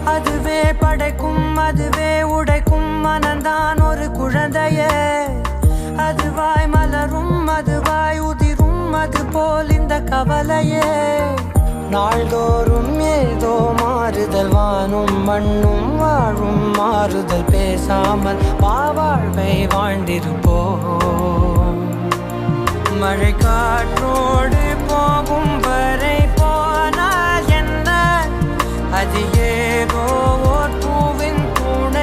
அதுவே படைக்கும் அதுவே உடைக்கும் மனந்தான் ஒரு குழந்தையே. அதுவாய் மலரும் அதுவாய் உதிரும் அது போல் இந்த கவலையே. நாள்தோறும் ஏதோ மாறுதல் வானும் மண்ணும் வாழும் மாறுதல் பேசாமல் வாழ்வை வாழ்ந்திருப்போம். மழை காற்றோடு போகும் வரை போனால் என்ன அது